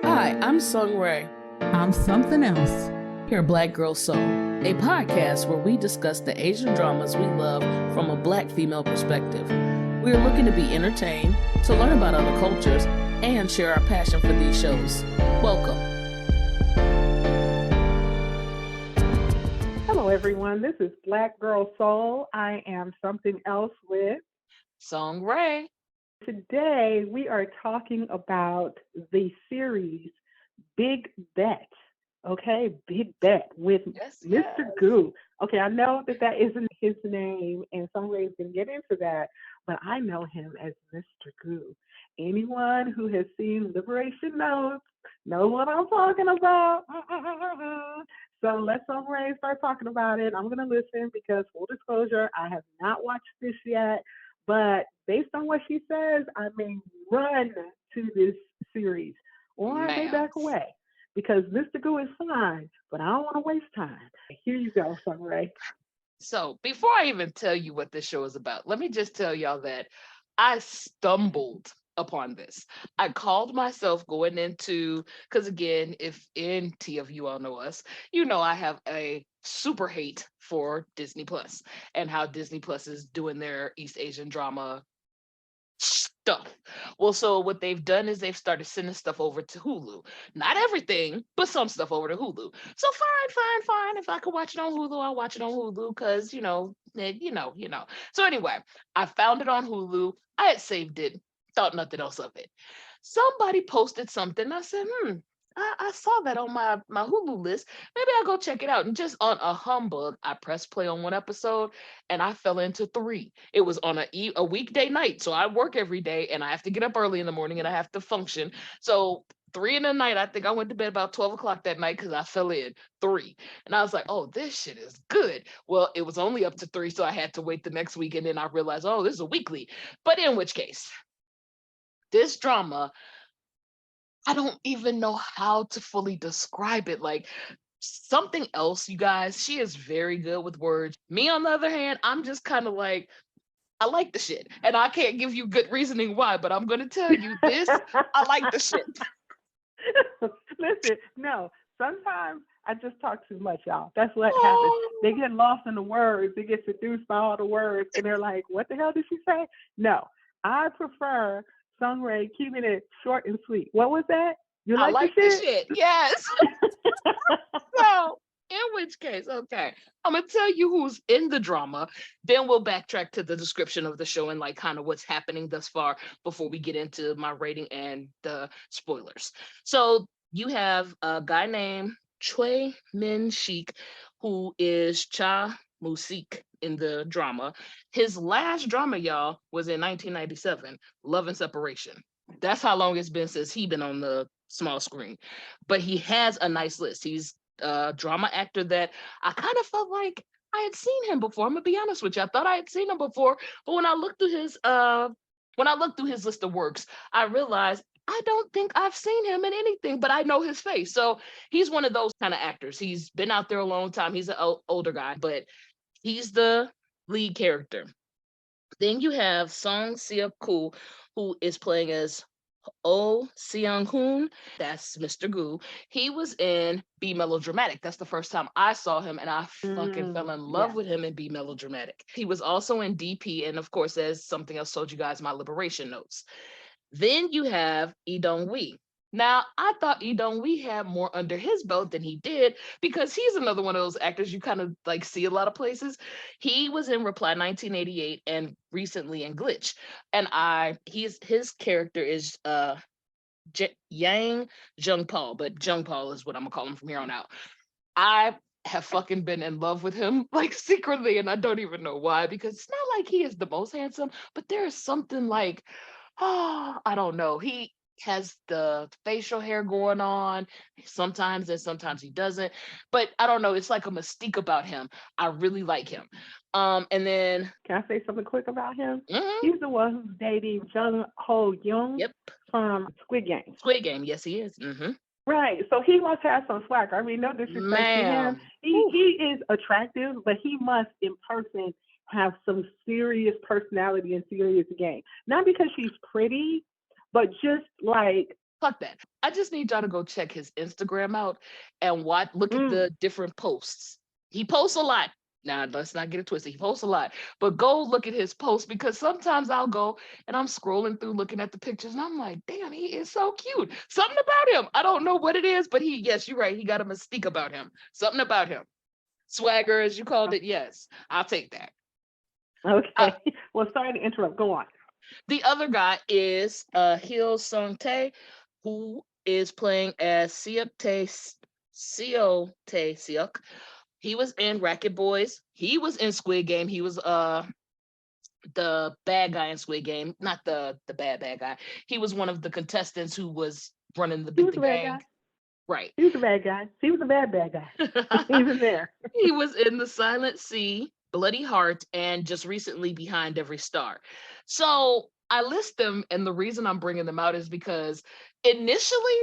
Hi, I'm Sung Ray. I'm something else. Here at Black Girl Seoul, a podcast where we discuss the Asian dramas we love from a Black female perspective. We are looking to be entertained, to learn about other cultures, and share our passion for these shows. Welcome. Hello, everyone. This is Black Girl Soul. I am something else with. Sung Ray. Today, we are talking about the series Big Bet. Okay, Big Bet with Mr. Goo. Okay, I know that isn't his name, and some ways going to get into that, but I know him as Mr. Goo. Anyone who has seen Liberation Notes knows what I'm talking about. So let's start talking about it. I'm going to listen because, full disclosure, I have not watched this yet, but based on what she says, I may run to this series or I may back away. Because Mr. Goo is fine, but I don't want to waste time. Here you go, Sunray. So before I even tell you what this show is about, let me just tell y'all that I stumbled upon this. I called myself going into, because again, if any of you all know us, you know I have a super hate for Disney Plus and how Disney Plus is doing their East Asian drama stuff. Well, so what they've done is they've started sending stuff over to Hulu. Not everything, but some stuff over to Hulu. So fine. If I could watch it on Hulu, I'll watch it on Hulu because you know. So anyway, I found it on Hulu. I had saved it, thought nothing else of it. Somebody posted something. I said, I saw that on my Hulu list. Maybe I'll go check it out. And just on a humbug, I pressed play on one episode and I fell into 3. It was on a weekday night. So I work every day and I have to get up early in the morning and I have to function. So 3 in the night, I think I went to bed about 12 o'clock that night because I fell in 3. And I was like, oh, this shit is good. Well, it was only up to 3. So I had to wait the next week. And then I realized, oh, this is a weekly. But in which case, this drama, I don't even know how to fully describe it. Like something else, you guys, she is very good with words. Me, on the other hand, I'm just kind of like, I like the shit. And I can't give you good reasoning why, but I'm going to tell you this, I like the shit. Listen, no, sometimes I just talk too much, y'all. That's what happens. They get lost in the words. They get seduced by all the words. And they're like, what the hell did she say? No, I prefer Sungray keeping it short and sweet. What was that? You like the shit? Yes. So, in which case, okay, I'm gonna tell you who's in the drama. Then we'll backtrack to the description of the show and like kind of what's happening thus far before we get into my rating and the spoilers. So you have a guy named Choi Min Shik, who is Cha Musik in the drama. His last drama, y'all, was in 1997, Love and Separation. That's how long it's been since he's been on the small screen. But he has a nice list. He's a drama actor that I kind of felt like I had seen him before. I'm gonna be honest with you. I thought I had seen him before, but when I looked through his list of works, I realized I don't think I've seen him in anything, but I know his face. So he's one of those kind of actors. He's been out there a long time. He's an older guy, but he's the lead character. Then you have Song Seok-koo, who is playing as Oh Seung-hoon. That's Mr. Goo. He was in Be Melodramatic. That's the first time I saw him, and I fucking fell in love with him in Be Melodramatic. He was also in DP, and of course, as something else told you guys, my Liberation Notes. Then you have Lee Dong-wee. Now, I thought Lee Dong-wee had more under his belt than he did because he's another one of those actors you kind of like see a lot of places. He was in Reply 1988 and recently in Glitch. And his character is Yang Jung Paul, but Jung Paul is what I'm gonna call him from here on out. I have fucking been in love with him like secretly, and I don't even know why, because it's not like he is the most handsome, but there is something like, I don't know. He has the facial hair going on sometimes and sometimes he doesn't, but I don't know, it's like a mystique about him. I really like him. And then can I say something quick about him? He's the one who's dating Jung Ho Young from Squid Game. Yes, he is. Right. So he must have some swag. I mean, no disrespect to him. He is attractive, but he must in person have some serious personality and serious game. Not because she's pretty, but just like Fuck that. I just need y'all to go check his Instagram out and look at Mm. the different posts. He posts a lot. Now, let's not get it twisted. He posts a lot, but go look at his posts because sometimes I'll go and I'm scrolling through looking at the pictures and I'm like, damn, he is so cute. Something about him. I don't know what it is, but yes, you're right. He got a mystique about him. Something about him. Swagger, as you called it. Yes, I'll take that. Okay. Well, sorry to interrupt. Go on. The other guy is Hyo Sung-tae, who is playing as Seo Tae Seok. He was in Racket Boys. He was in Squid Game. He was the bad guy in Squid Game, not the bad guy. He was one of the contestants who was running the gang. Guy. Right. He was a bad guy. He was a bad guy. He was there. He was in The Silent Sea, Bloody Heart, and just recently Behind Every Star. So I list them, and the reason I'm bringing them out is because initially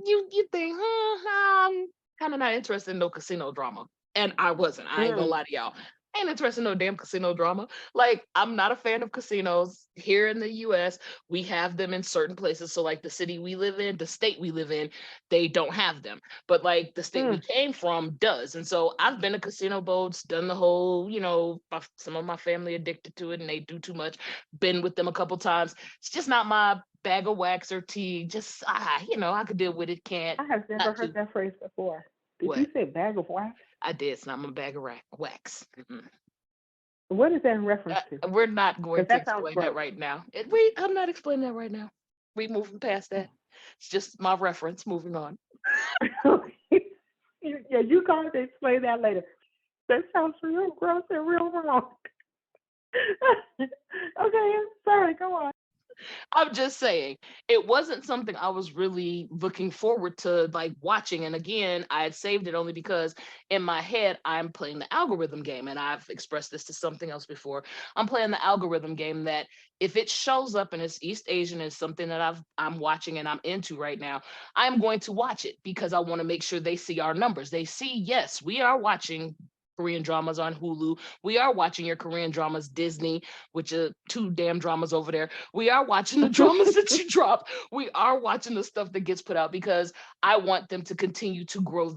you think, I'm kind of not interested in no casino drama. And I wasn't. I ain't gonna lie to y'all. I ain't interested in no damn casino drama. Like, I'm not a fan of casinos. Here in the US, we have them in certain places. So, like, the city we live in, the state we live in, they don't have them. But, like, the state we came from does. And so I've been to casino boats, done the whole, some of my family addicted to it and they do too much. Been with them a couple times. It's just not my bag of wax or tea. Just, I could deal with it. Can't. I have never heard that phrase before. Did you say bag of wax? I did. It's not my bag of wax. Mm-mm. What is that in reference to? We're not going to explain that right now. I'm not explaining that right now. We moving past that. It's just my reference. Moving on. Yeah, you going to explain that later. That sounds real gross and real wrong. Okay, sorry. Go on. I'm just saying, it wasn't something I was really looking forward to like watching. And again, I had saved it only because in my head, I'm playing the algorithm game. And I've expressed this to something else before. I'm playing the algorithm game that if it shows up and it's East Asian and something that I'm watching and I'm into right now, I'm going to watch it because I want to make sure they see our numbers. They see, yes, we are watching Korean dramas on Hulu. We are watching your Korean dramas, Disney, which are 2 damn dramas over there. We are watching the dramas that you drop. We are watching the stuff that gets put out because I want them to continue to grow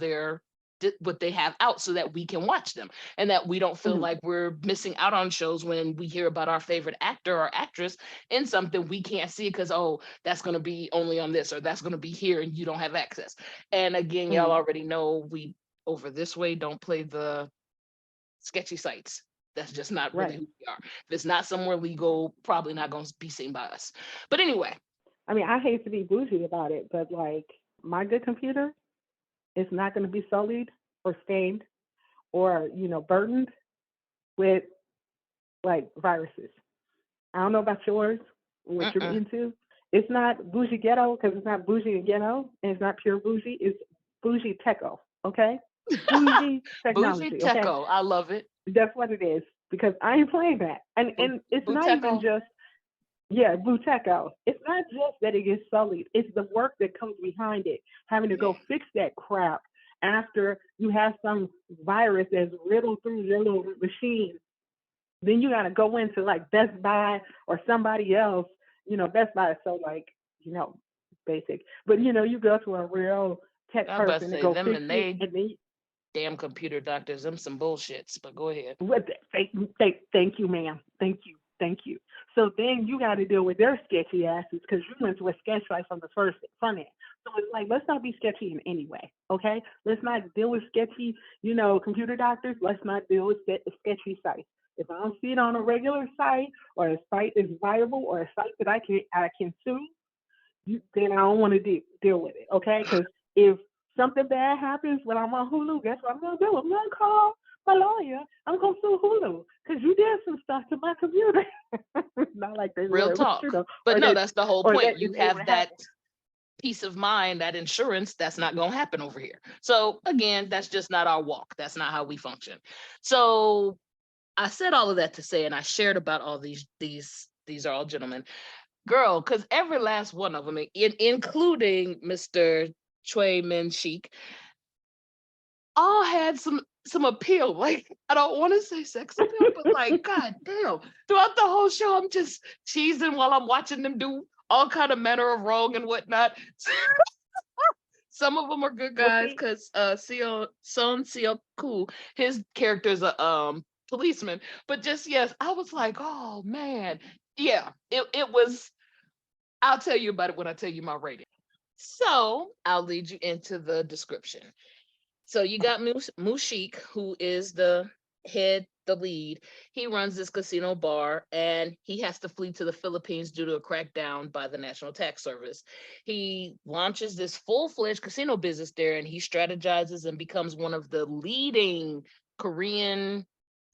what they have out so that we can watch them and that we don't feel like we're missing out on shows when we hear about our favorite actor or actress in something we can't see because, that's going to be only on this or that's going to be here and you don't have access. And again, y'all already know we over this way don't play the sketchy sites. That's just not really who we are. If it's not somewhere legal, probably not going to be seen by us. But anyway. I mean, I hate to be bougie about it, but like my good computer is not going to be sullied or stained or, burdened with like viruses. I don't know about yours, what you're into. It's not bougie ghetto because it's not bougie and ghetto, and it's not pure bougie. It's bougie techo, okay? Bougie technology. Bougie techo. Okay? I love it. That's what it is because I ain't playing that. And it's not even just, boo techo. It's not just that it gets sullied. It's the work that comes behind it, having to go fix that crap after you have some virus that's riddled through your little machine. Then you got to go into like Best Buy or somebody else. Best Buy is so like, basic. But, you go to a real tech person and go fix it. And then, damn computer doctors, them some bullshits, but go ahead. Thank you, ma'am. Thank you. So then you got to deal with their sketchy asses because you went to a sketch site from the front end. So it's like, let's not be sketchy in any way, okay? Let's not deal with sketchy, computer doctors. Let's not deal with sketchy sites. If I don't see it on a regular site or a site is viable or a site that I can sue, then I don't want to deal with it, okay? Because if something bad happens when I'm on Hulu, guess what I'm going to do? I'm going to call my lawyer. I'm going to sue Hulu because you did some stuff to my computer. Not like they real talk. But no, that's the whole point. You have that peace of mind, that insurance, that's not going to happen over here. So again, that's just not our walk. That's not how we function. So I said all of that to say, and I shared about all these are all gentlemen. Girl, because every last one of them, including Mr. Choi Min-sik, all had some appeal. Like, I don't want to say sex appeal, but like, god damn. Throughout the whole show, I'm just cheesing while I'm watching them do all kind of manner of wrong and whatnot. Some of them are good Well, guys see, because Son Seo-ku, his character's a policeman. But just yes, I was like, oh man, yeah, it was. I'll tell you about it when I tell you my rating. So I'll lead you into the description. So you got Mushik, who is the head, the lead. He runs this casino bar and he has to flee to the Philippines due to a crackdown by the National Tax Service. He launches this full-fledged casino business there and he strategizes and becomes one of the leading Korean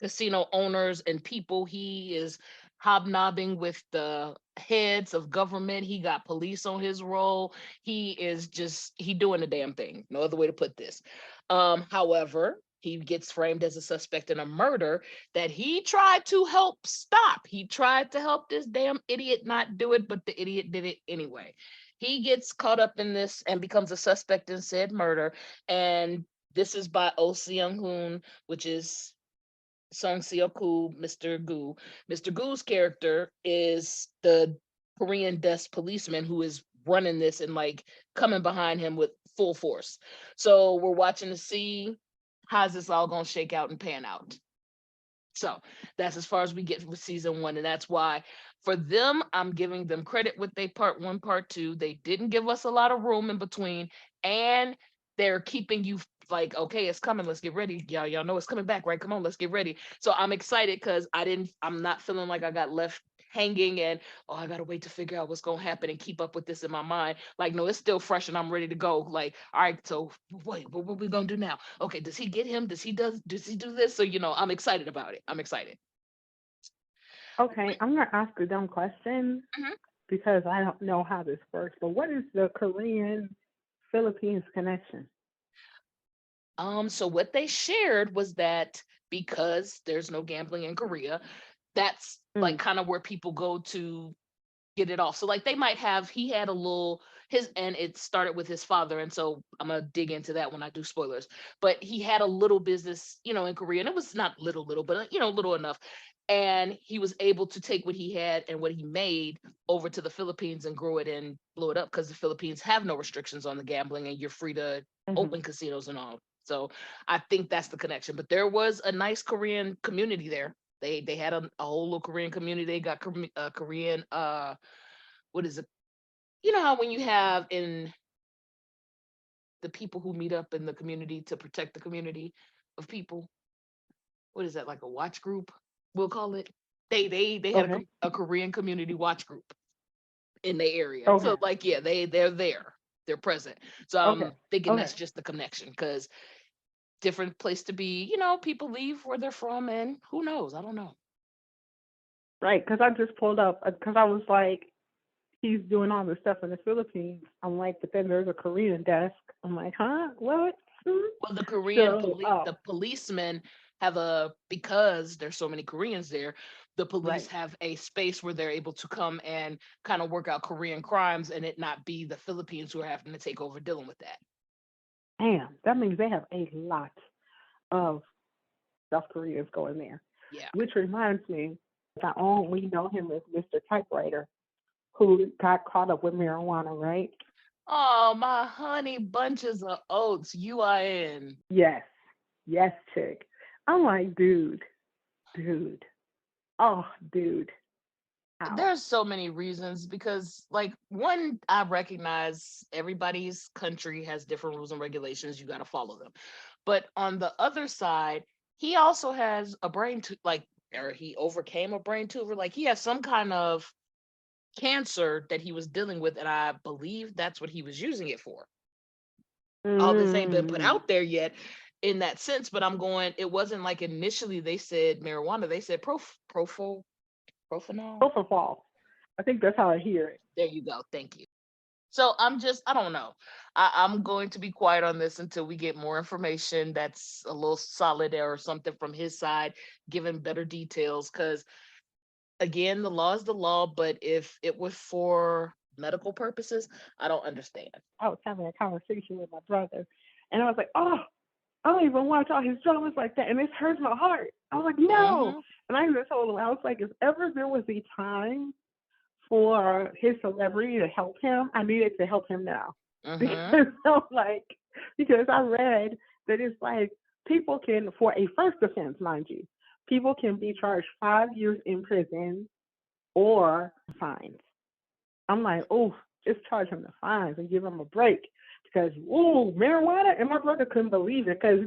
casino owners and people. He is hobnobbing with the heads of government. He got police on his roll. He doing the damn thing. No other way to put this. However, he gets framed as a suspect in a murder that he tried to help stop. He tried to help this damn idiot not do it, but the idiot did it anyway. He gets caught up in this and becomes a suspect in said murder. And this is by Oh Seung-hoon, which is Song Seo-ku, Mr. Gu. Mr. Gu's character is the Korean desk policeman who is running this and like coming behind him with full force. So we're watching to see how's this all gonna shake out and pan out. So that's as far as we get with season one, and that's why for them, I'm giving them credit with they part one, part two. They didn't give us a lot of room in between, and they're keeping you like, okay, it's coming. Let's get ready. Y'all know it's coming back, right? Come on, let's get ready. So I'm excited because I'm not feeling like I got left hanging and I gotta wait to figure out what's gonna happen and keep up with this in my mind. Like, no, it's still fresh and I'm ready to go. Like, all right, so wait, what we gonna do now? Okay, does he get him? Does he do this? So I'm excited about it. I'm excited. okay, I'm gonna ask a dumb question Mhm. because I don't know how this works. But what is the Korean Philippines connection? So what they shared was that because there's no gambling in Korea, that's like Mm, kind of where people go to get it off. So like they might have he had a little his and it started with his father, and so I'm gonna dig into that when I do spoilers. But he had a little business, in Korea, and it was not little, but little enough. And he was able to take what he had and what he made over to the Philippines and grow it and blow it up because the Philippines have no restrictions on the gambling and you're free to mm-hmm. open casinos and all. So I think that's the connection. But there was a nice Korean community there. They had a whole little Korean community. They got Korean what is it? You know how when you have in the people who meet up in the community to protect the community of people, what is that, like a watch group? We'll call it. They had Okay, a Korean community watch group in the area. okay, So like yeah, they're there. They're present. So okay, I'm thinking okay. that's just the connection because different place to be, people leave where they're from and who knows? I don't know. Right, because I just pulled up because I was like, he's doing all this stuff in the Philippines. I'm like, but then there's a Korean desk. I'm like, huh? What? Hmm? Well, the Korean So, the policemen have because there's so many Koreans there, the police right. have a space where they're able to come and kind of work out Korean crimes and it not be the Philippines who are having to take over dealing with that. Damn, that means they have a lot of South Koreans going there. Yeah. Which reminds me, we know him as Mr. Typewriter, who got caught up with marijuana, right? Oh, my honey bunches of oats, UIN. Yes, yes, chick. I'm like, dude. Oh, dude. How? There's so many reasons because like one, I recognize everybody's country has different rules and regulations. You got to follow them. But on the other side, he also has a or he overcame a brain tumor. Like he has some kind of cancer that he was dealing with, and I believe that's what he was using it for. All this ain't been put Mm. out there yet in that sense, but I'm going, it wasn't like initially they said marijuana, they said profanol. Propofol. I think that's how I hear it. There you go. Thank you. So I don't know. I'm going to be quiet on this until we get more information that's a little solid or something from his side, given better details. Because again, the law is the law, but if it was for medical purposes, I don't understand. I was having a conversation with my brother, and I was like, oh, I don't even watch all his dramas like that, and this hurts my heart. I was like, no. Hmm. And I even told him, I was like, if ever there was a time for his celebrity to help him, I needed to help him now. Mm-hmm. Because I'm like, because I read that it's like people can, for a first offense, mind you, people can be charged 5 years in prison or fines. I'm like, oh, just charge him the fines and give him a break. Because, ooh, marijuana, and my brother couldn't believe it because,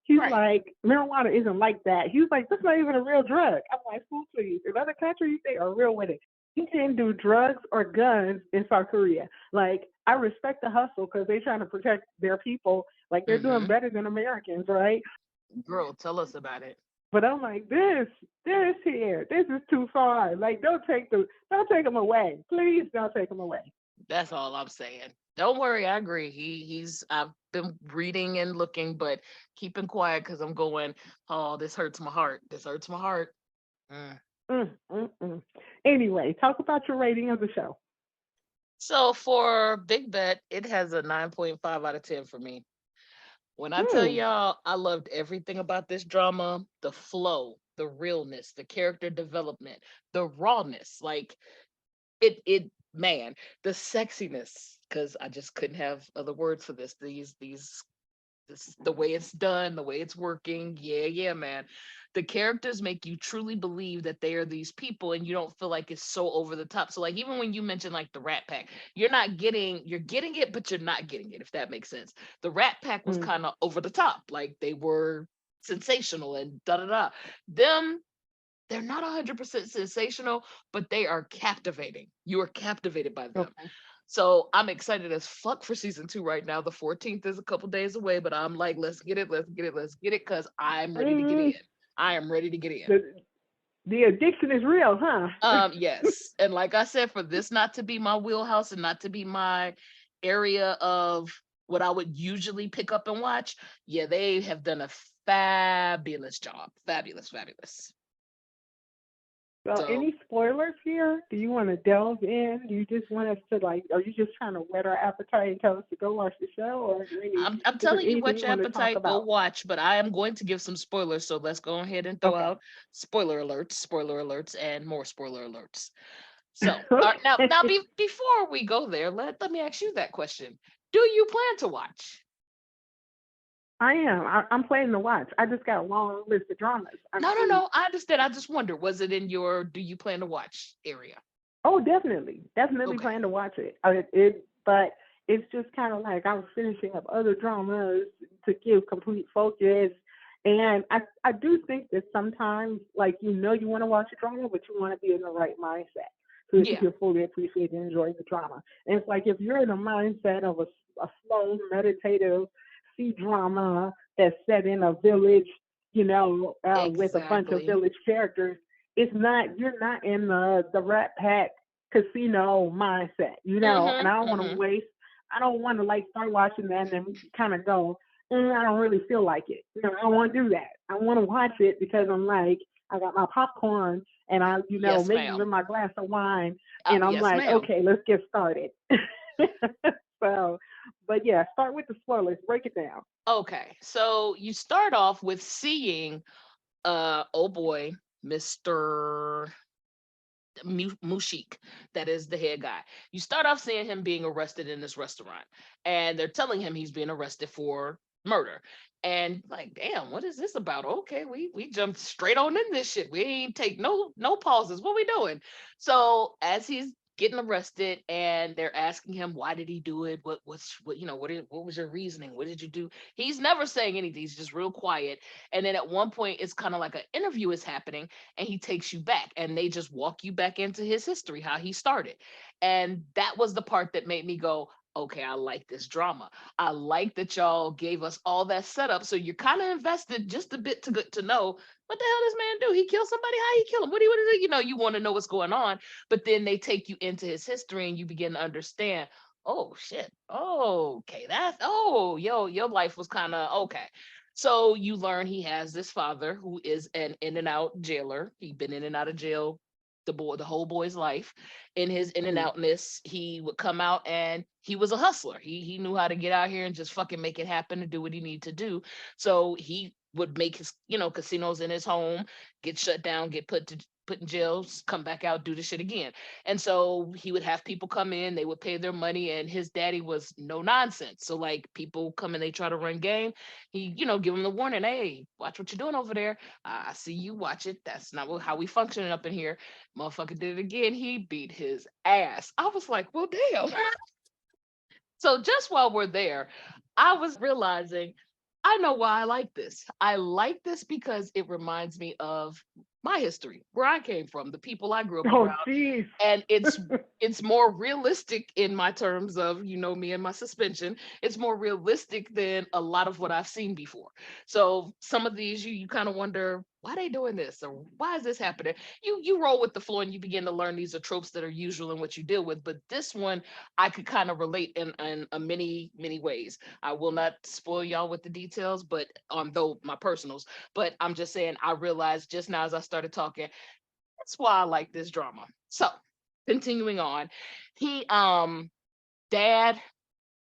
he's Right. like, marijuana isn't like that. He's like, that's not even a real drug. I'm like, fool, please. In other countries, they are real with it. You can't do drugs or guns in South Korea. Like, I respect the hustle because they're trying to protect their people. Like, they're doing Mm-hmm. better than Americans, right? Girl, tell us about it. But I'm like, this here, this is too far. Like, don't take them away. Please don't take them away. That's all I'm saying. Don't worry, I agree. He's I've been reading and looking, but keeping quiet because I'm going, oh, this hurts my heart. This hurts my heart. Mm. Mm. Anyway, talk about your rating of the show. So for Big Bet, it has a 9.5 out of 10 for me. When I tell Hmm. y'all, I loved everything about this drama, the flow, the realness, the character development, the rawness. Like it man, the sexiness, because I just couldn't have other words for this. These this the way it's done, the way it's working. Yeah, yeah, man. The characters make you truly believe that they are these people and you don't feel like it's so over the top. So like even when you mention like the Rat Pack, you're getting it, but you're not getting it, if that makes sense. The Rat Pack was Mm. kind of over the top. Like they were sensational and da da da. Them, they're not 100% sensational, but they are captivating. You are captivated by them. Okay. So I'm excited as fuck for season 2 right now. The 14th is a couple days away, but I'm like, let's get it, let's get it, let's get it, because I'm ready to get in. Mm, I am ready to get in. the the addiction is real, huh? Yes. And like I said, for this not to be my wheelhouse and not to be my area of what I would usually pick up and watch, yeah, they have done a fabulous job. Fabulous, fabulous. So, So any spoilers here? Do you want to delve in? Do you just want us to like? Are you just trying to whet our appetite and tell us to go watch the show, or I'm is there telling you anything what you your want to talk appetite, go about? watch, but I am going to give some spoilers. So let's go ahead and throw Okay. out spoiler alerts, and more spoiler alerts. So now Okay. before we go there, let me ask you that question. Do you plan to watch? I am. I'm planning to watch. I just got a long list of dramas. I No, no, mean, no. I understand. I just wonder, was it in your do you plan to watch area? oh, definitely Okay. plan to watch it. But it's just kind of like I was finishing up other dramas to give complete focus, and I do think that sometimes like you want to watch a drama, but you want to be in the right mindset so that you Yeah, can fully appreciate and enjoy the drama. And it's like if you're in a mindset of a slow, meditative sea drama that's set in a village, with a bunch of exactly. village characters, it's not you're not in the Rat Pack casino mindset, and Mhm. I don't want to Mhm. waste. I don't want to like start watching that and then kind of go, I don't really feel like it. I don't want to do that. I want to watch it because I'm like, I got my popcorn and Yes, maybe ma'am. even my glass of wine, and I'm Yes, like, ma'am. okay, let's get started. So, but yeah, start with the spoilers. Break it down. Okay. So you start off with seeing oh boy, Mr. Mushik, that is the head guy. You start off seeing him being arrested in this restaurant, and they're telling him he's being arrested for murder. And like, damn, what is this about? Okay, we jumped straight on in this shit. We ain't take no pauses. What we doing? So as he's getting arrested, and they're asking him why did he do it? What was your reasoning? What did you do? He's never saying anything. He's just real quiet. And then at one point, it's kind of like an interview is happening, and he takes you back and they just walk you back into his history, how he started. And that was the part that made me go, okay, I like this drama. I like that y'all gave us all that setup. So you're kind of invested just a bit to know what the hell this man do. He killed somebody. How he kill him? What do you want to do? You want to know what's going on. But then they take you into his history and you begin to understand. Oh shit. Oh, okay. Your life was kind of okay. So you learn he has this father who is an in and out jailer. He'd been in and out of jail the whole boy's life. In his in and Mm. outness, he would come out and he was a hustler. He knew how to get out here and just fucking make it happen and do what he needed to do. So he would make his casinos in his home get shut down, get put put in jail, come back out, do the shit again. And so he would have people come in, they would pay their money, and his daddy was no nonsense. So like people come in, they try to run game. He, give them the warning, hey, watch what you're doing over there. I see you, watch it. That's not how we functioning up in here. Motherfucker did it again. He beat his ass. I was like, well, damn. So just while we're there, I was realizing I know why I like this. I like this because it reminds me of my history, where I came from, the people I grew up Oh, around, geez. and it's more realistic in my terms of, me and my suspension. It's more realistic than a lot of what I've seen before. So some of these you kind of wonder why they doing this, or why is this happening. You roll with the flow and you begin to learn these are tropes that are usual in what you deal with. But this one I could kind of relate in a many ways. I will not spoil y'all with the details, but though my personals, but I'm just saying I realized just now as I started talking, that's why I like this drama. So continuing on, he dad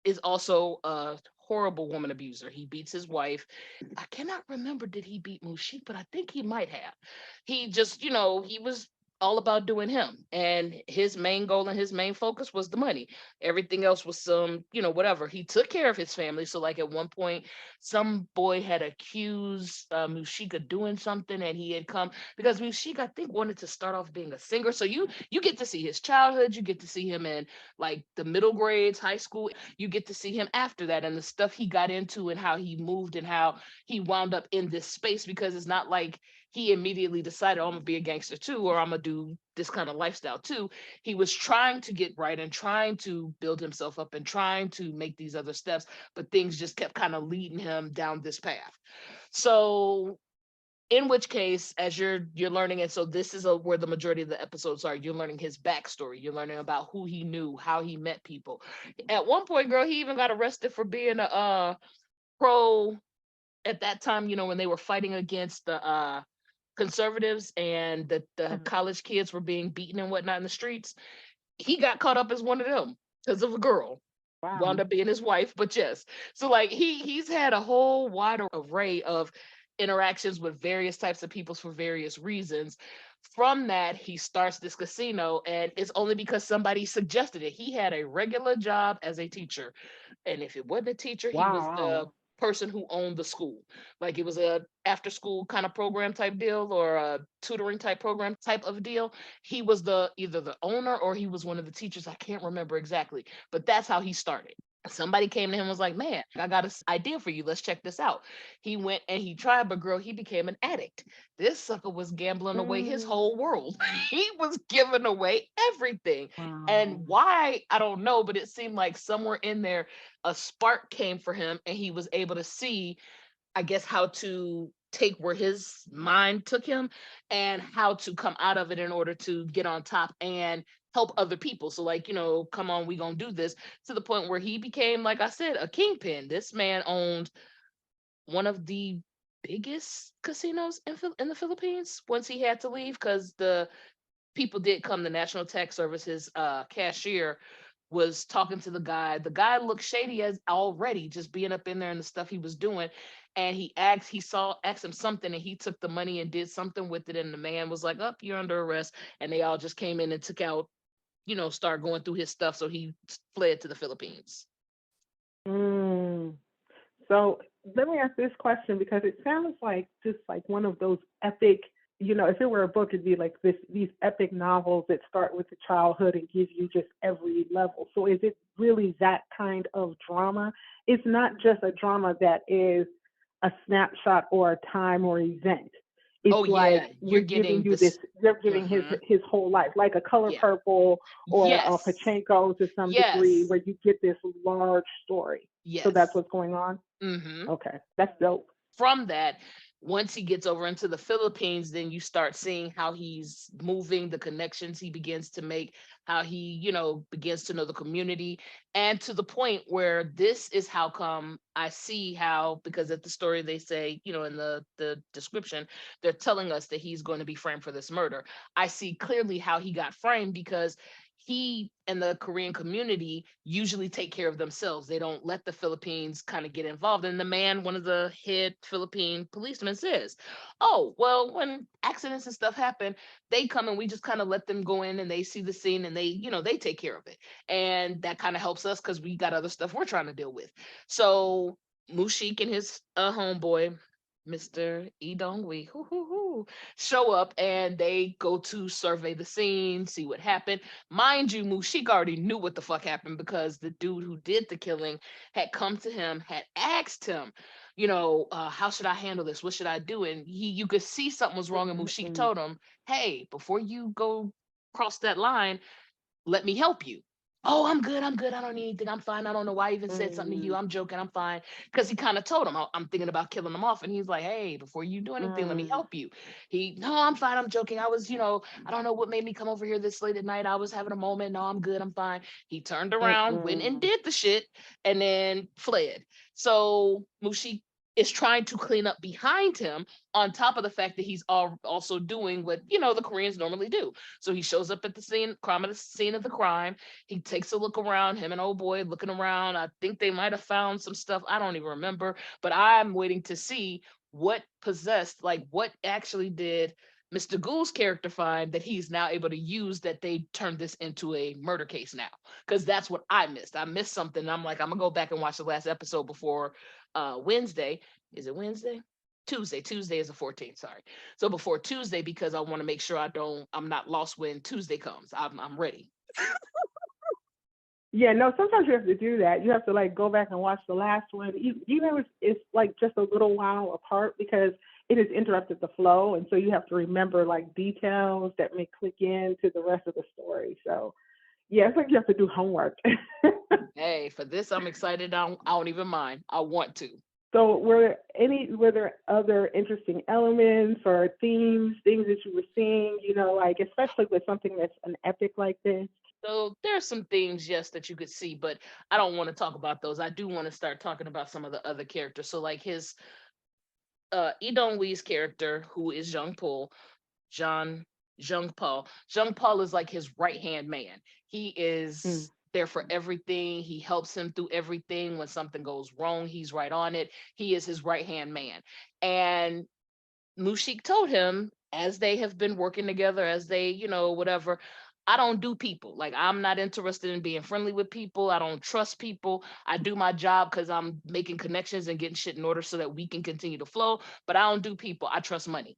is also a horrible woman abuser. He beats his wife. I cannot remember, did he beat Mushik, but I think he might have. He just, he was all about doing him. And his main goal and his main focus was the money. Everything else was some, whatever. He took care of his family. So like at one point, some boy had accused Mushik of doing something, and he had come because Mushik, I think, wanted to start off being a singer. So you get to see his childhood, you get to see him in like the middle grades, high school. You get to see him after that and the stuff he got into and how he moved and how he wound up in this space, because it's not like he immediately decided, oh, I'm gonna be a gangster too, or I'm gonna do this kind of lifestyle too. He was trying to get right and trying to build himself up and trying to make these other steps, but things just kept kind of leading him down this path. So in which case, as you're learning, and so this is where the majority of the episodes are, you're learning his backstory, you're learning about who he knew, how he met people. At one point, girl, he even got arrested for being a pro at that time, when they were fighting against the conservatives and the Mhm. college kids were being beaten and whatnot in the streets. He got caught up as one of them because of a girl, wound Wow. up being his wife, but yes. So like he's had a whole wide array of interactions with various types of people for various reasons. From that, he starts this casino, and it's only because somebody suggested it. He had a regular job as a teacher, and if it wasn't a teacher, he was the Wow. person who owned the school. Like it was a after school kind of program type deal, or a tutoring type program type of deal. He was either the owner or he was one of the teachers. I can't remember exactly, but that's how he started. Somebody came to him and was like, man, I got an idea for you, let's check this out. He went and he tried, but girl, he became an addict. This sucker was gambling away his Mm. whole world. He was giving away everything. Wow. And why, I don't know, but it seemed like somewhere in there a spark came for him, and he was able to see, I guess, how to take where his mind took him and how to come out of it in order to get on top and help other people. So like, come on, we gonna do this, to the point where he became, like I said, a kingpin. This man owned one of the biggest casinos in the Philippines once he had to leave, because the people did come. The National Tax Service, his cashier, was talking to the guy. The guy looked shady as already, just being up in there and the stuff he was doing. And asked him something, and he took the money and did something with it. And the man was like, "Up, you're under arrest." And they all just came in and took out, start going through his stuff. So he fled to the Philippines. Mm. So let me ask this question, because it sounds like just like one of those epic, if it were a book, it'd be like these epic novels that start with the childhood and give you just every level. So is it really that kind of drama? It's not just a drama that is a snapshot or a time or event. Oh It's yeah, like you're we're giving getting you this, this. they're giving Hmm. his whole life, like a Color Yeah. Purple or a Yes. Pachenko to some degree, Yes. where you get this large story. So that's Yes. what's going on. Hmm. Okay, that's dope. From that, once he gets over into the Philippines, then you start seeing how he's moving, the connections he begins to make, how he, begins to know the community, and to the point where this is how come I see how, because at the story they say, in the description, they're telling us that he's going to be framed for this murder. I see clearly how he got framed, because he and the Korean community usually take care of themselves. They don't let the Philippines kind of get involved. And the man, one of the head Philippine policemen, says, "Oh, well, when accidents and stuff happen, they come and we just kind of let them go in and they see the scene and they take care of it. And that kind of helps us because we got other stuff we're trying to deal with." So Mushik and his homeboy, Mr. Lee Dong-wi, show up and they go to survey the scene, see what happened. Mind you, Mushik already knew what the fuck happened because the dude who did the killing had come to him, had asked him, how should I handle this? What should I do? And you could see something was wrong, and Mushik Mm-mm. told him, "Hey, before you go cross that line, let me help you." "Oh, I'm good. I'm good. I don't need anything. I'm fine. I don't know why I even said something to you. Mm, I'm joking. I'm fine." Because he kind of told him, I'm thinking about killing him off. And he's like, "Hey, before you do anything, let me mm, help you." "No, I'm fine. I'm joking. I was, I don't know what made me come over here this late at night. I was having a moment. No, I'm good. I'm fine." He turned around, went and mm-mm. did the shit, and then fled. So Mushi is trying to clean up behind him on top of the fact that he's also doing what, the Koreans normally do. So he shows up at the scene of the crime. He takes a look around, him and old boy looking around. I think they might have found some stuff. I don't even remember, but I'm waiting to see what possessed, like what actually did Mr. Ghoul's character find that he's now able to use that they turned this into a murder case now. Because that's what I missed. I missed something. I'm like, I'm gonna go back and watch the last episode before Wednesday. Is it Wednesday? Tuesday. Tuesday is the 14th. Sorry. So before Tuesday, because I want to make sure I'm not lost when Tuesday comes. I'm ready. Yeah, no, sometimes you have to do that. You have to like go back and watch the last one, even if it's like just a little while apart, because it has interrupted the flow. And so you have to remember like details that may click into the rest of the story. So, yeah, it's like you have to do homework. Hey, for this, I'm excited. I don't even mind. I want to. So were there other interesting elements or themes, things that you were seeing, like especially with something that's an epic like this? So there's some things, yes, that you could see, but I don't want to talk about those. I do want to start talking about some of the other characters. So like his Lee Dong-wee's character, who is John Jung Paul. Jung Paul is like his right hand man. He Mm, is there for everything. He helps him through everything. When something goes wrong, he's right on it. He is his right hand man. And Mushik told him, as they have been working together, as they, whatever, "I don't do people. Like, I'm not interested in being friendly with people. I don't trust people. I do my job because I'm making connections and getting shit in order so that we can continue to flow. But I don't do people. I trust money.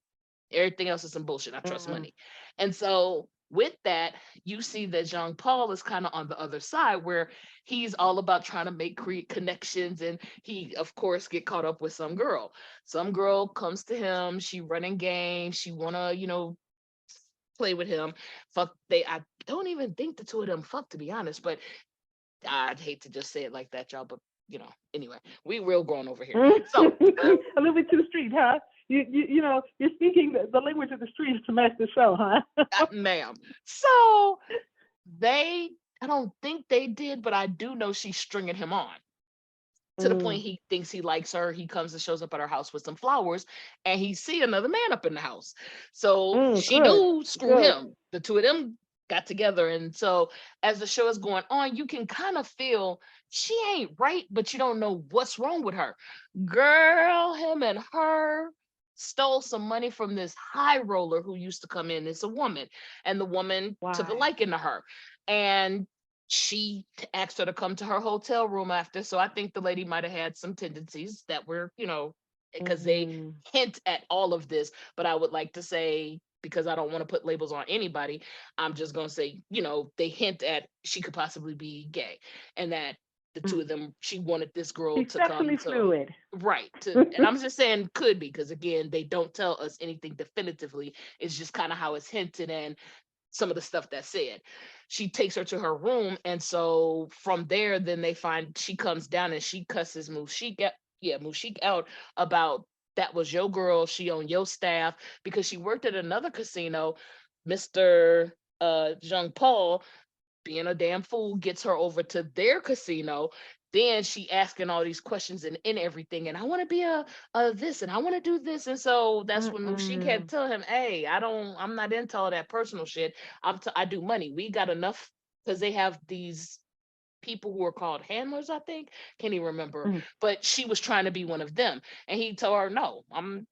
Everything else is some bullshit. I trust mm, money." And so with that, you see that Jean Paul is kind of on the other side where he's all about trying to create connections, and he of course get caught up with some girl. Some girl comes to him, she running game, she wanna, play with him. I don't even think the two of them fuck, to be honest, but I'd hate to just say it like that, y'all, but anyway, we real grown over here. mm. So A little bit to the street, huh? You're speaking the language of the streets to match the show, huh? ma'am. So they, I don't think they did, but I do know she's stringing him on to the point Mm, he thinks he likes her. He comes and shows up at her house with some flowers, and he see another man up in the house. So she good, knew, screw good. him. The two of them got together. And so as the show is going on, you can kind of feel she ain't right, but you don't know what's wrong with her. Girl, him and her stole some money from this high roller who used to come in. It's a woman, and the woman took a Why? liking to her. And she asked her to come to her hotel room after. So I think the lady might have had some tendencies that were, because they Mm, hint at all of this. But I would like to say, because I don't want to put labels on anybody, I'm just going to say, they hint at she could possibly be gay, and that the two mm. of them, she wanted this girl She's to come sexually to. fluid. Right. And I'm just saying could be, because again, they don't tell us anything definitively. It's just kind of how it's hinted and some of the stuff that's said. She takes her to her room, and so from there, then they find she comes down and she cusses Mushik out about that was your girl, she on your staff, because she worked at another casino. Mr. Jean Paul, being a damn fool, gets her over to their casino. Then she asking all these questions and everything, and I want to be a this, and I want to do this. And so that's when Mushik had Mm-mm. to tell him, "Hey, I'm not into all that personal shit. I do money. We got enough because they have these people who are called handlers, I think. Can't even remember. Mm. But she was trying to be one of them. And he told her, no,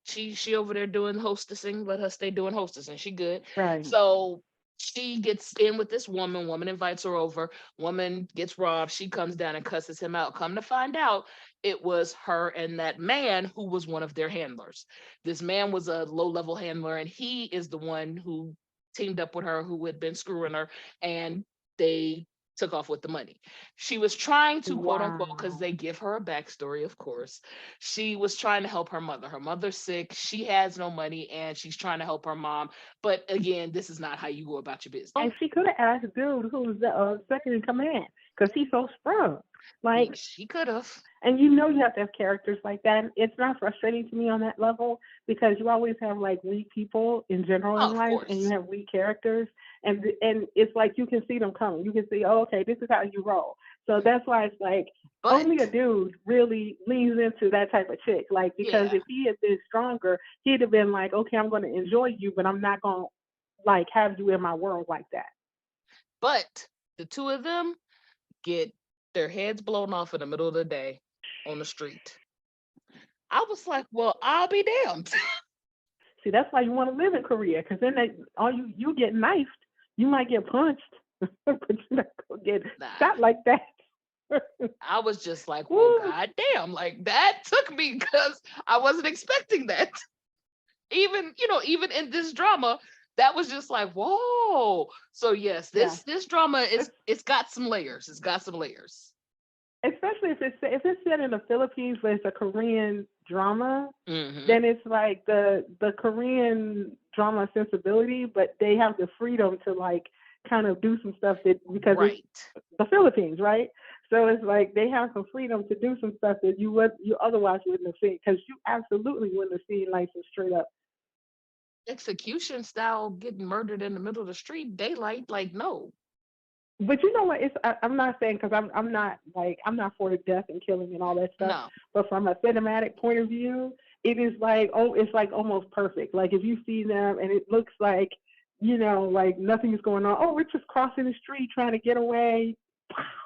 she over there doing hostessing. Let her stay doing hostessing. She good. Right. So she gets in with this woman. Woman invites her over. Woman gets robbed. She comes down and cusses him out. Come to find out, it was her and that man who was one of their handlers. This man was a low-level handler, and he is the one who teamed up with her, who had been screwing her, and they took off with the money. She was trying to, quote unquote, because Wow. they give her a backstory, of course. She was trying to help her mother. Her mother's sick. She has no money, and she's trying to help her mom. But again, this is not how you go about your business. And she could have asked dude who's the second in command because he's so sprung. Like, She could have. and you have to have characters like that. It's not frustrating to me on that level because you always have like weak people in general Oh, in of life, and you course. have weak characters, and it's like you can see them coming. You can see, oh, okay, this is how you roll. So that's why it's like only a But dude really leans into that type of chick. Like because yeah, if he had been stronger, he'd have been like, okay, I'm going to enjoy you, but I'm not going to like have you in my world like that. but the two of them get their heads blown off in the middle of the day on the street. I was like, well, I'll be damned. See, that's why you want to live in Korea, because then all you get knifed, you might get punched, but you're not gonna get Nah. shot like that. I was just like, well, Woo. god damn, like that took me because I wasn't expecting that. Even, even in this drama, that was just like, whoa. So yes, Yeah, this drama it's, it's got some layers. It's got some layers. especially if it's set in the Philippines, but it's a Korean drama, Hmm. then it's like the Korean drama sensibility, but they have the freedom to like kind of do some stuff that because it's Right. the Philippines, right? So it's like they have some freedom to do some stuff that you otherwise wouldn't have seen because you absolutely wouldn't have seen like some straight up. Execution style getting murdered in the middle of the street, daylight, like no. But you know what? I'm not saying because I'm not for the death and killing and all that stuff. No. But from a cinematic point of view, it is like it's like almost perfect. Like if you see them and it looks like like nothing is going on. Oh, we're just crossing the street trying to get away,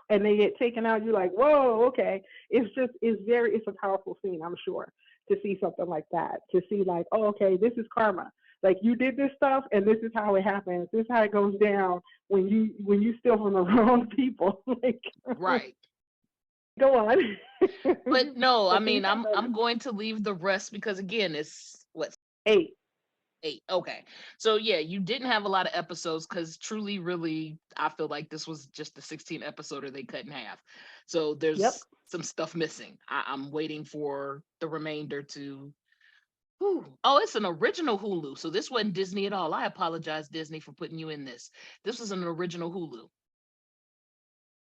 and they get taken out. You're like, whoa, okay. It's a powerful scene. I'm sure to see something like that. To see like, oh, okay, this is karma. Like you did this stuff, and this is how it happens. This is how it goes down when you steal from the wrong people. Like, Right. go on. But no, I But these mean, are the I'm going to leave the rest because again, it's what, 8. 8. Okay. So yeah, you didn't have a lot of episodes because truly, really, I feel like this was just the 16 episode or they cut in half. So Yep. there's some stuff missing. I'm waiting for the remainder to. Whew. Oh, it's an original Hulu. So this wasn't Disney at all. I apologize, Disney, for putting you in this. This was an original Hulu.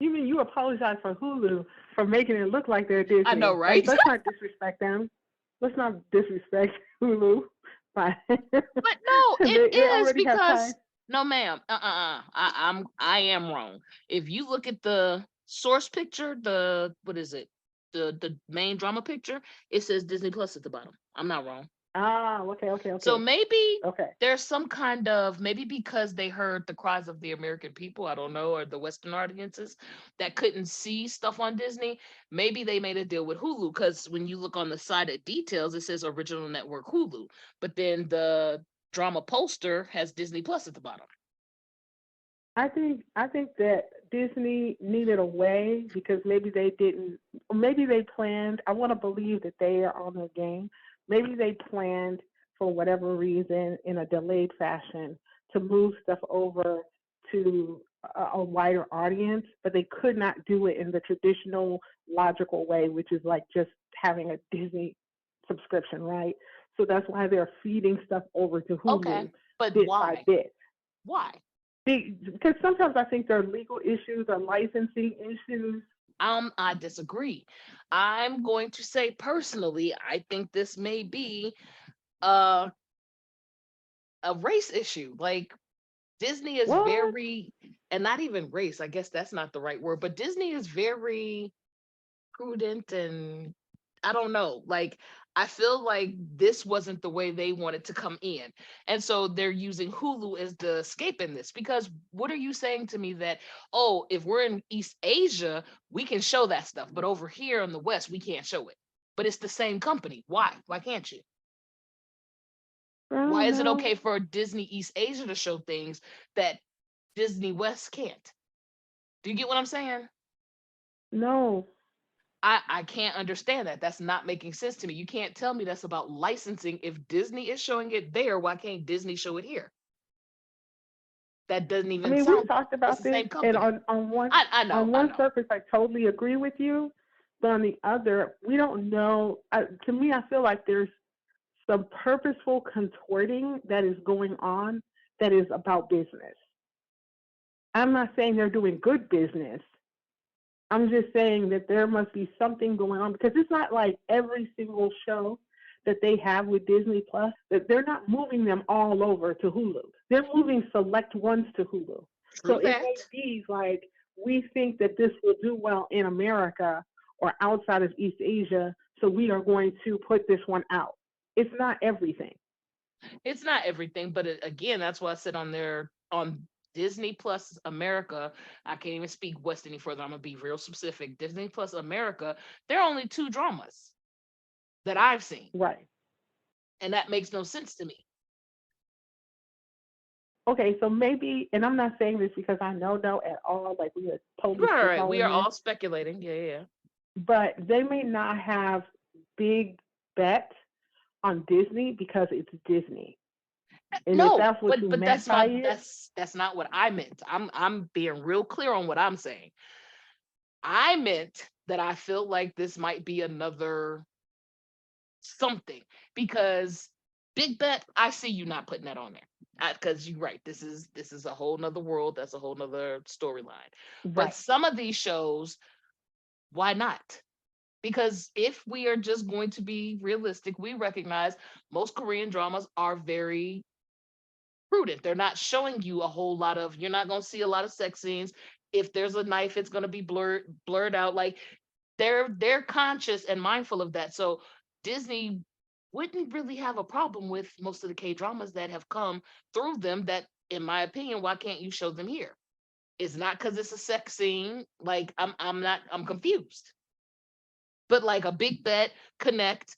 You mean you apologize for Hulu for making it look like they're I know, Disney? Like, right? let's not disrespect them. Let's not disrespect Hulu. Fine. But no, it They is already have time. because no, ma'am. I am wrong. If you look at the source picture, the what is it? The main drama picture, it says Disney Plus at the bottom. I'm not wrong. Ah, okay, okay, So okay, maybe okay. there's some kind of maybe because they heard the cries of the American people, I don't know, or the Western audiences that couldn't see stuff on Disney. Maybe they made a deal with Hulu because when you look on the side of details, it says original network Hulu, but then the drama poster has Disney Plus at the bottom. I think that Disney needed a way because maybe they didn't. Maybe they planned. I want to believe that they are on their game. Maybe they planned for whatever reason in a delayed fashion to move stuff over to a wider audience, but they could not do it in the traditional logical way, which is like just having a Disney subscription, right? So that's why they're feeding stuff over to Okay, Hulu but bit by why? bit. Why? Because sometimes I think there are legal issues or licensing issues. I disagree. I'm going to say personally, I think this may be uh, a race issue. Like Disney is What? very, and not even race, I guess that's not the right word, but Disney is very prudent and I don't know. Like, I feel like this wasn't the way they wanted to come in. And so they're using Hulu as the escape in this. Because what are you saying to me that, oh, if we're in East Asia, we can show that stuff, but over here in the West, we can't show it. But it's the same company. Why? Why can't you? I Why don't is it know. okay for Disney East Asia to show things that Disney West can't? Do you get what I'm saying? No. I can't understand that. That's not making sense to me. You can't tell me that's about licensing. If Disney is showing it there, why can't Disney show it here? That doesn't I even mean, we sound. talked It's about the this, same and company. on I one know. surface, I totally agree with you, but on the other, we don't know. To me, I feel like there's some purposeful contorting that is going on that is about business. I'm not saying they're doing good business. I'm just saying that there must be something going on because it's not like every single show that they have with Disney Plus that they're not moving them all over to Hulu. They're moving select ones to Hulu. So True it may that. be like we think that this will do well in America or outside of East Asia, so we are going to put this one out. It's not everything. It's not everything, but again, that's why I said on their on Disney Plus America, I can't even speak West any further. I'm gonna be real specific. Disney Plus America, there are only two dramas that I've seen, Right. and that makes no sense to me. Okay, so maybe, and I'm not saying this because I know at all, like we are totally Right. We are spitballing this, all speculating. Yeah, yeah. but they may not have big bets on Disney because it's Disney. And if No, that's what you but meant by it, that's not what I meant. I'm being real clear on what I'm saying. I meant that I feel like this might be another something because Big Bet, I see you not putting that on there because you're right. This is a whole nother world. That's a whole nother storyline. But right. some of these shows, why not? Because if we are just going to be realistic, we recognize most Korean dramas are very prudent. They're not showing you a whole lot of, you're not going to see a lot of sex scenes. If there's a knife, it's going to be blurred out. Like they're conscious and mindful of that. So Disney wouldn't really have a problem with most of the K dramas that have come through them. That, in my opinion, why can't you show them here? It's not because it's a sex scene. Like I'm confused. But like a big bet, Connect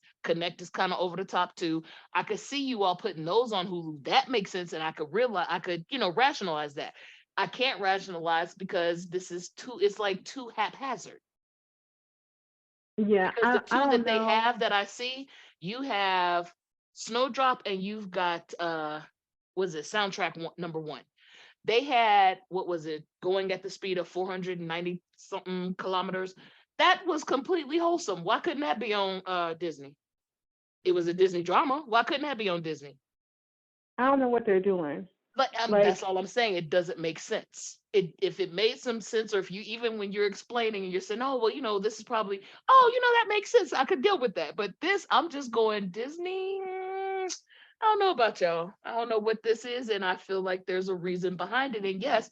is kind of over the top too. I could see you all putting those on Hulu. That makes sense, and I could realize, I could, rationalize that. I can't rationalize because this is too. It's like too haphazard. Yeah, Because the I two don't that they know. have that I see, you have Snowdrop and you've got was it soundtrack number one. They had, what was it, going at the speed of 490 something kilometers. That was completely wholesome. Why couldn't that be on Disney? It was a Disney drama. Why couldn't that be on Disney? I don't know what they're doing. Like, that's Like, all I'm saying. It doesn't make sense. If it made some sense, or if you, even when you're explaining and you're saying, oh well, this is probably, oh, that makes sense. I could deal with that. But this, I'm just going Disney. I don't know about y'all. I don't know what this is, and I feel like there's a reason behind it. And yes,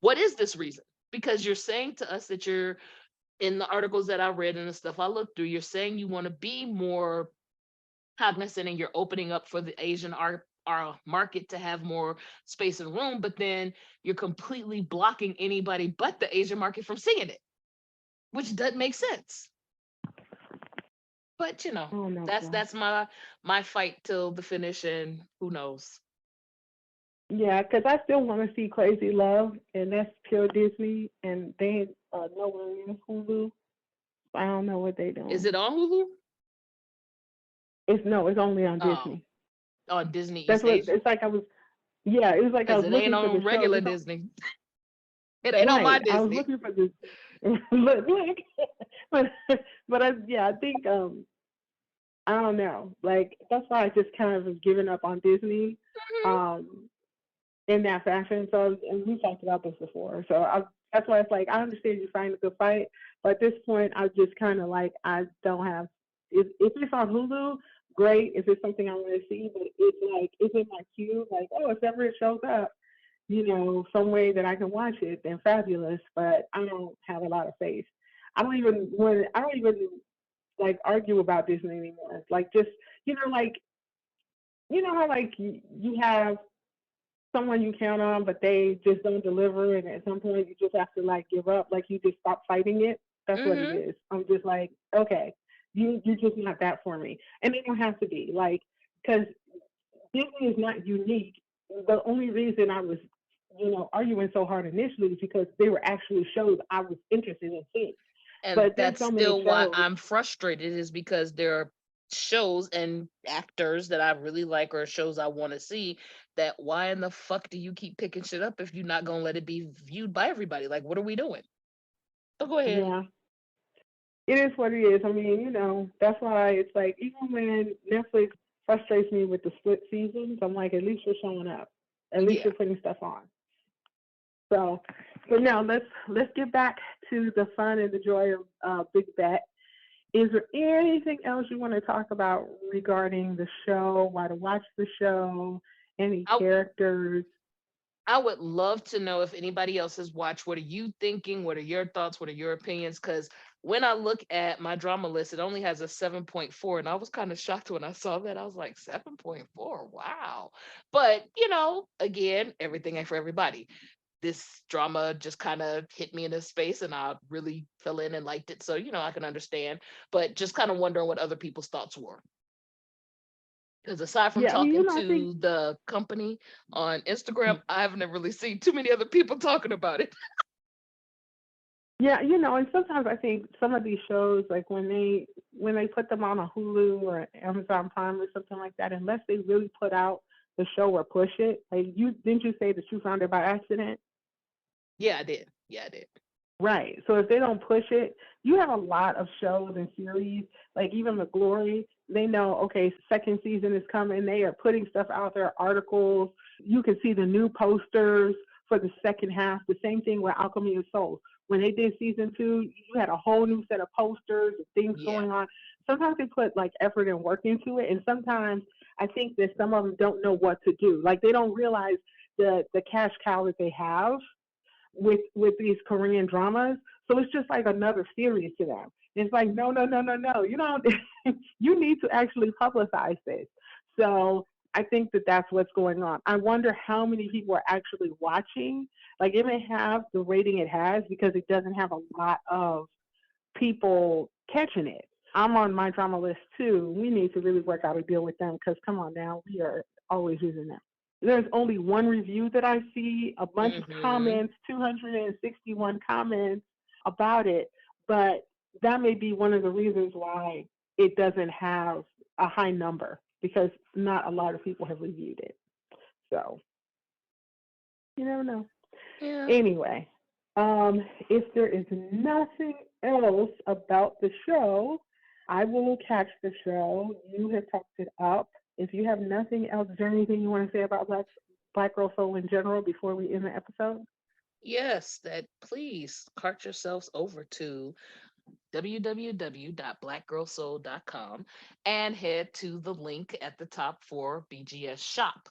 what is this reason? Because you're saying to us that you're, in the articles that I read and the stuff I looked through, you're saying you want to be more cognizant and you're opening up for the Asian art our market to have more space and room, but then you're completely blocking anybody but the Asian market from seeing it, which doesn't make sense. But I don't know, girl. that's my fight till the finish, and who knows. Yeah, because I still want to see Crazy Love, and that's pure Disney, and they nowhere in Hulu. I don't know what they Is doing. it on Hulu? It's no, it's only on Oh, Disney. on Disney That's East what Asia? it's like. I was, yeah, it was like I Because was it ain't looking for the on show. regular Disney. It ain't on my Right. I was Disney. looking for this. Look, but I think I don't know. Like that's why I just kind of was giving up on Disney, Mhm. um, in that fashion. So and we talked about this before. So that's why it's like I understand you're fighting a good fight, but at this point I just kind of like I don't have. If it's on Hulu, great. If it's something I want to see, but it's like it's in my queue. Like oh, if ever it shows up, some way that I can watch it, then fabulous. But I don't have a lot of faith. I don't even like argue about Disney anymore. Like just like how like you have someone you count on, but they just don't deliver, and at some point you just have to like give up, like you just stop fighting it. That's what it Mm-hmm. is. I'm just like, okay, you're just not that for me, and they don't have to be like because Disney is not unique. The only reason I was arguing so hard initially is because they were actually shows I was interested in seeing. And But there's that's so many still why shows. I'm frustrated, is because there are shows and actors that I really like, or shows I want to see, that why in the fuck do you keep picking shit up if you're not gonna let it be viewed by everybody? Like, what are we doing? Oh, go ahead. Yeah, it is what it is. I mean, that's why it's like even when Netflix frustrates me with the split seasons, I'm like, at least you're showing up. At least Yeah. you're putting stuff on. So, but now let's get back to the fun and the joy of Big Bet. Is there anything else you want to talk about regarding the show? Why to watch the show? Any I characters? I would love to know if anybody else has watched. What are you thinking? What are your thoughts? What are your opinions? Because when I look at my drama list, it only has a 7.4. And I was kind of shocked when I saw that. I was like, 7.4. Wow. But, again, everything ain't for everybody. This drama just kind of hit me in a space and I really fell in and liked it. So, I can understand. But just kind of wondering what other people's thoughts were. Because aside from Yeah, I mean, talking I think to the company on Instagram, I haven't really seen too many other people talking about it. yeah, and sometimes I think some of these shows, like when they put them on a Hulu or Amazon Prime or something like that, unless they really put out the show or push it, like you didn't you say that you found it by accident? Yeah, I did. Yeah, I did. Right. So if they don't push it, you have a lot of shows and series, like even The Glory, they know, okay, second season is coming. They are putting stuff out there, articles. You can see the new posters for the second half. The same thing with Alchemy of Soul. When they did season two, you had a whole new set of posters and things Yeah. going on. Sometimes they put like effort and work into it. And sometimes I think that some of them don't know what to do. Like they don't realize the cash cow that they have with these Korean dramas. So it's just like another series to them. It's like no, no, no, no, no. You don't. You need to actually publicize this. So I think that that's what's going on. I wonder how many people are actually watching. Like it may have the rating it has because it doesn't have a lot of people catching it. I'm on my drama list too. We need to really work out a deal with them because come on now, we are always using them. There's only one review that I see, a bunch of Mm-hmm. comments, 261 comments about it, but that may be one of the reasons why it doesn't have a high number because not a lot of people have reviewed it. So you never know. Yeah. Anyway, if there is nothing else about the show, I will catch the show. You have talked it up. If you have nothing else, is there anything you want to say about Black Girl Soul in general before we end the episode? Yes, that please cart yourselves over to www.blackgirlsoul.com and head to the link at the top for BGS Shop.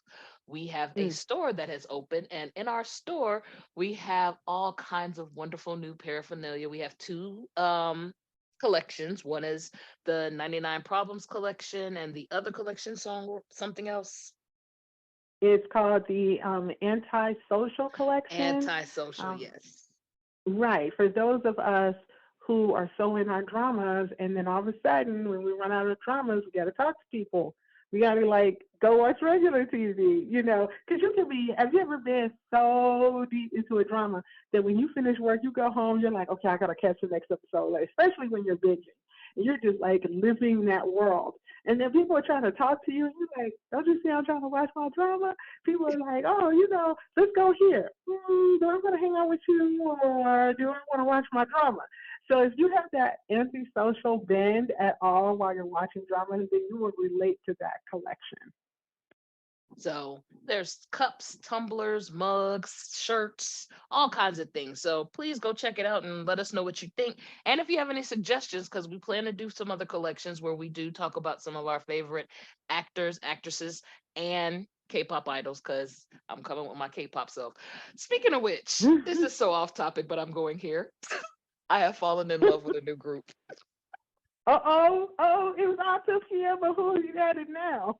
We have a Mm. store that has opened, and in our store, we have all kinds of wonderful new paraphernalia. We have two collections. One is the 99 Problems collection, and the other collection song, something else. It's called the Antisocial Collection. Antisocial, Um, yes. Right. For those of us who are so in our dramas, and then all of a sudden, when we run out of dramas, we got to talk to people. We got to like go watch regular TV, because you can be. Have you ever been so deep into a drama that when you finish work, you go home, you're like, okay, I got to catch the next episode, like, especially when you're binging. And you're just like living that world. And then people are trying to talk to you, and you're like, don't you see I'm trying to watch my drama? People are like, oh, let's go here. Do I want to hang out with you or do I want to watch my drama? So if you have that antisocial bend at all while you're watching drama, then you will relate to that collection. So there's cups, tumblers, mugs, shirts, all kinds of things. So please go check it out and let us know what you think. And if you have any suggestions, because we plan to do some other collections where we do talk about some of our favorite actors, actresses, and K-pop idols, because I'm coming with my K-pop self. Speaking of which, this is so off topic, but I'm going here. I have fallen in love with a new group. It was autopsia, but who you got it now?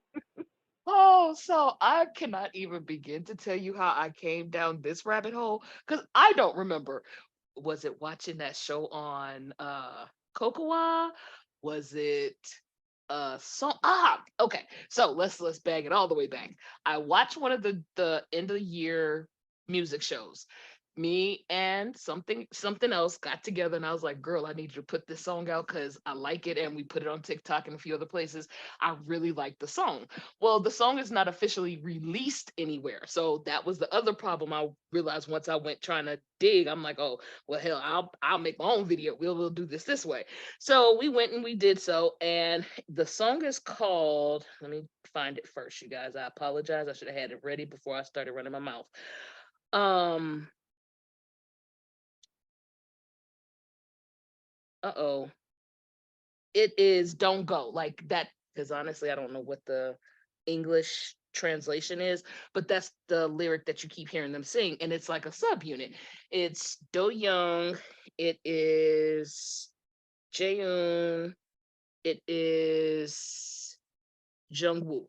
Oh, so I cannot even begin to tell you how I came down this rabbit hole because I don't remember. Was it watching that show on Kocowa? Was it song? Okay. So let's bag it all the way back. I watched one of the end of the year music shows. Me and something else got together, and I was like, "Girl, I need you to put this song out because I like it." And we put it on TikTok and a few other places. I really like the song. Well, the song is not officially released anywhere, so that was the other problem. I realized once I went trying to dig, I'm like, "Oh, well, hell, I'll make my own video. We'll do this way." So we went and we did so, and the song is called. Let me find it first, you guys. I apologize. I should have had it ready before I started running my mouth. Um. Uh-oh. It is "Don't Go," like that, because honestly, I don't know what the English translation is, but that's the lyric that you keep hearing them sing, and it's like a subunit. It's Do Young, it is Jaeun, it is Jungwoo.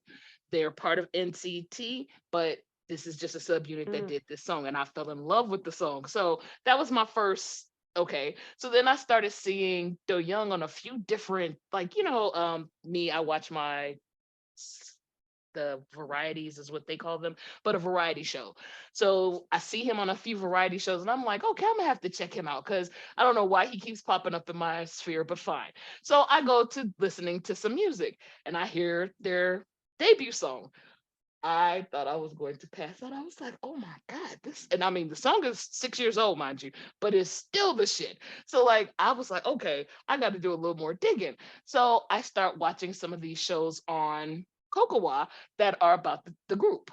They're part of NCT, but this is just a subunit that Mm. did this song, and I fell in love with the song. So that was my first. Okay, so then I started seeing Do Young on a few different, like me. I watch the varieties is what they call them, but a variety show. So I see him on a few variety shows, and I'm like, okay, I'm gonna have to check him out because I don't know why he keeps popping up in my sphere, but fine. So I go to listening to some music, and I hear their debut song. I thought I was going to pass out. I was like, oh my God, this, and I mean, the song is 6 years old, mind you, but it's still the shit. So, like, I was like, okay, I got to do a little more digging. So, I start watching some of these shows on Kokowa that are about the group.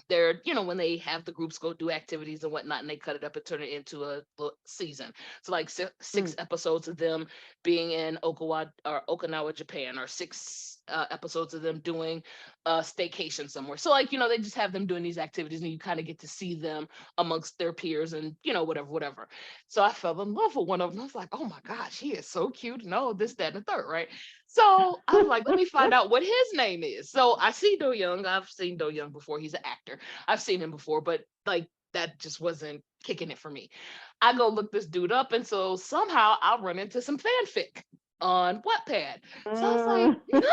They're, when they have the groups go do activities and whatnot, and they cut it up and turn it into a season. So like six Mm. episodes of them being in Okinawa, Japan, or six episodes of them doing a staycation somewhere. So like, they just have them doing these activities, and you kind of get to see them amongst their peers and whatever. So I fell in love with one of them. I was like, oh my gosh, he is so cute. No, this, that, and the third, right? So I was like, let me find out what his name is. So I see Do Young. I've seen Do Young before. He's an actor. I've seen him before, but like that just wasn't kicking it for me. I go look this dude up, and so somehow I'll run into some fanfic on Wattpad. So I was like, Mm.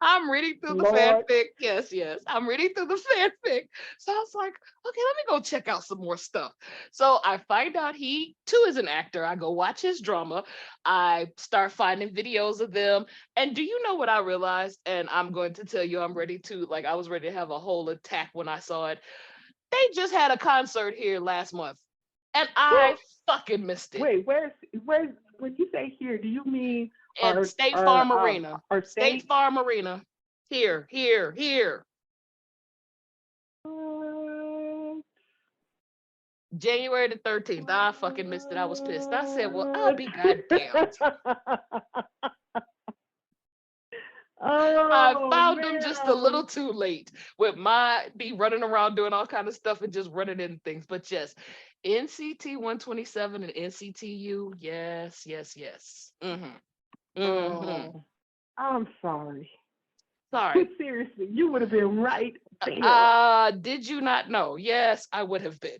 I'm reading through the Lord. fanfic. Yes, yes. I'm reading through the fanfic. So I was like, okay, let me go check out some more stuff. So I find out he too is an actor. I go watch his drama. I start finding videos of them. And do you know what I realized? And I'm going to tell you, I was ready to have a whole attack when I saw it. They just had a concert here last month, and I fucking missed it. Wait, where's when you say here, do you mean At State Farm Arena. our State state? Farm Arena. Here, here, here. What? January the 13th. I fucking missed it. I was pissed. I said, well, I'll be goddamned. I Oh found them just a little man. too late with my be running around doing all kind of stuff and just running into things. But yes, NCT 127 and NCTU. Yes, yes, yes. Mm-hmm. Mm-hmm. Oh, I'm sorry. But Sorry. seriously, you would have been right there. Did you not know? Yes, I would have been.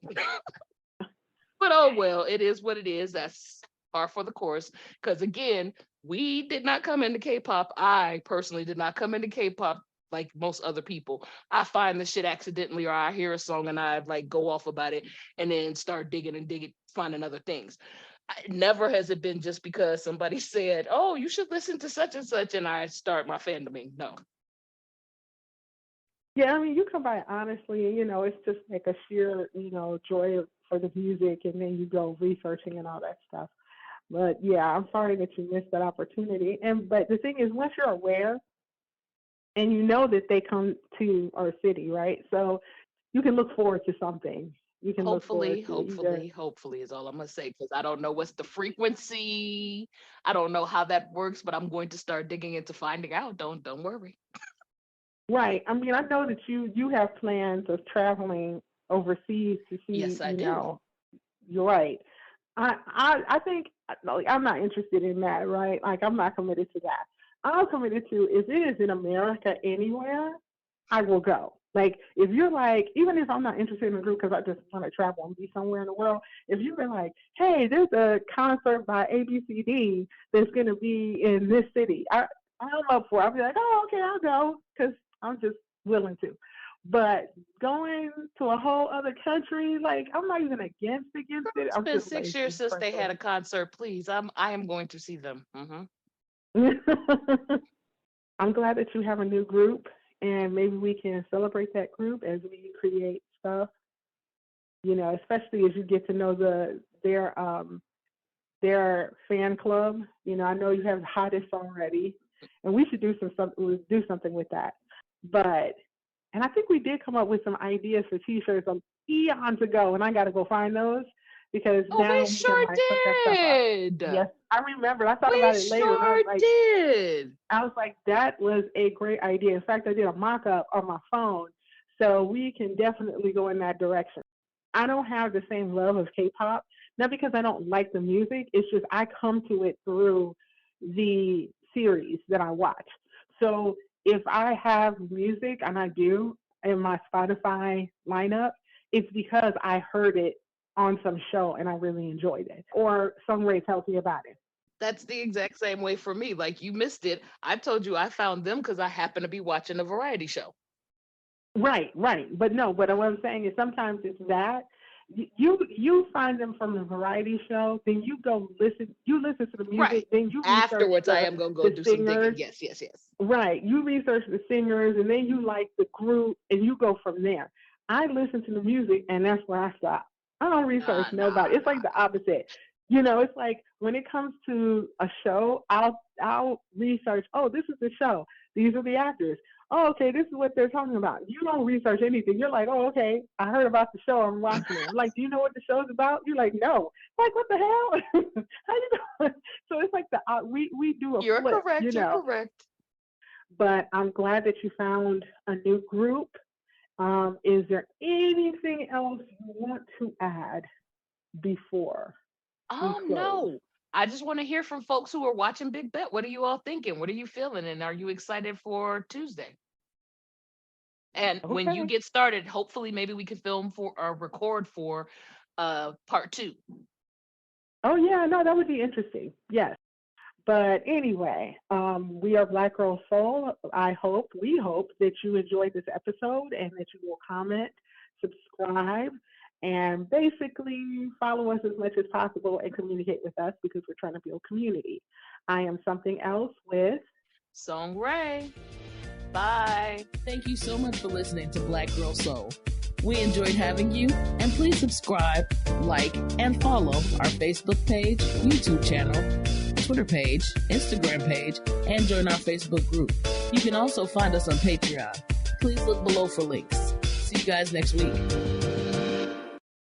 But oh well, it is what it is. That's par for the course. Because again, we did not come into K-pop. I personally did not come into K-pop like most other people. I find the shit accidentally, or I hear a song and I like go off about it and then start digging, finding other things. Never has it been just because somebody said, "Oh, you should listen to such and such," and I start my fandoming. No. Yeah, I mean, you come by honestly, and it's just like a sheer, joy for the music, and then you go researching and all that stuff. But yeah, I'm sorry that you missed that opportunity. And but the thing is, once you're aware and you know that they come to our city, right? So you can look forward to something. You can look forward Hopefully, to either. hopefully, hopefully is all I'm gonna say because I don't know what's the frequency. I don't know how that works, but I'm going to start digging into finding out. Don't worry. Right. I mean, I know that you have plans of traveling overseas to see, Yes, I do. you're right. I think like, I'm not interested in that, right? Like, I'm not committed to that. I'm committed to, if it is in America anywhere, I will go. Like, if you're like, even if I'm not interested in a group because I just want to travel and be somewhere in the world, if you've been like, hey, there's a concert by ABCD that's going to be in this city, I'm up for it. I'll be like, oh, okay, I'll go because I'm just willing to. But going to a whole other country, like, I'm not even against it. It's I'm been just 6 years since they had a concert. Please, I am going to see them. I'm glad that you have a new group, and maybe we can celebrate that group as we create stuff. You know, especially as you get to know their fan club. You know, I know you have hottest already, and we should do something with that. But, and I think we did come up with some ideas for T-shirts eons ago, and I got to go find those because now We we sure can like put that stuff up. did. Yes, I remember. I thought We about it later, and sure did. I was like, that was a great idea. In fact, I did a mock-up on my phone, so we can definitely go in that direction. I don't have the same love of K-pop, not because I don't like the music. It's just I come to it through the series that I watch. So if I have music, and I do, in my Spotify lineup, it's because I heard it on some show and I really enjoyed it, or somebody tells me about it. That's the exact same way for me. Like, you missed it. I told you I found them because I happened to be watching a variety show. Right. But no, but what I'm saying is sometimes it's that you find them from the variety show, then you listen to the music, Right. then you Afterwards, I am going to go do some digging. Yes. Right. You research the singers, and then you like the group, and you go from there. I listen to the music, and that's where I stop. I don't research nobody. It's like the opposite. You know, it's like when it comes to a show, I'll research, oh, this is the show. These are the actors. Oh, okay, this is what they're talking about. You don't research anything. You're like, oh, okay, I heard about the show. I'm watching it. I'm like, do you know what the show's about? You're like, no. I'm like, what the hell? How you doing? So it's like we do a You're flip, correct. you know. You're correct. But I'm glad that you found a new group. Is there anything else you want to add before we close? No. I just want to hear from folks who are watching Big Bet. What are you all thinking? What are you feeling? And are you excited for Tuesday? And when you get started, hopefully maybe we can film for or record for part 2. Oh yeah, no, that would be interesting. Yes. But anyway, we are Black Girl Soul. We hope that you enjoyed this episode and that you will comment, subscribe, and basically follow us as much as possible and communicate with us because we're trying to build community. I am Something Else with Song Ray. Bye. Thank you so much for listening to Black Girl Soul. We enjoyed having you, and please subscribe, like, and follow our Facebook page, YouTube channel, Twitter page, Instagram page, and join our Facebook group. You can also find us on Patreon. Please look below for links. See you guys next week.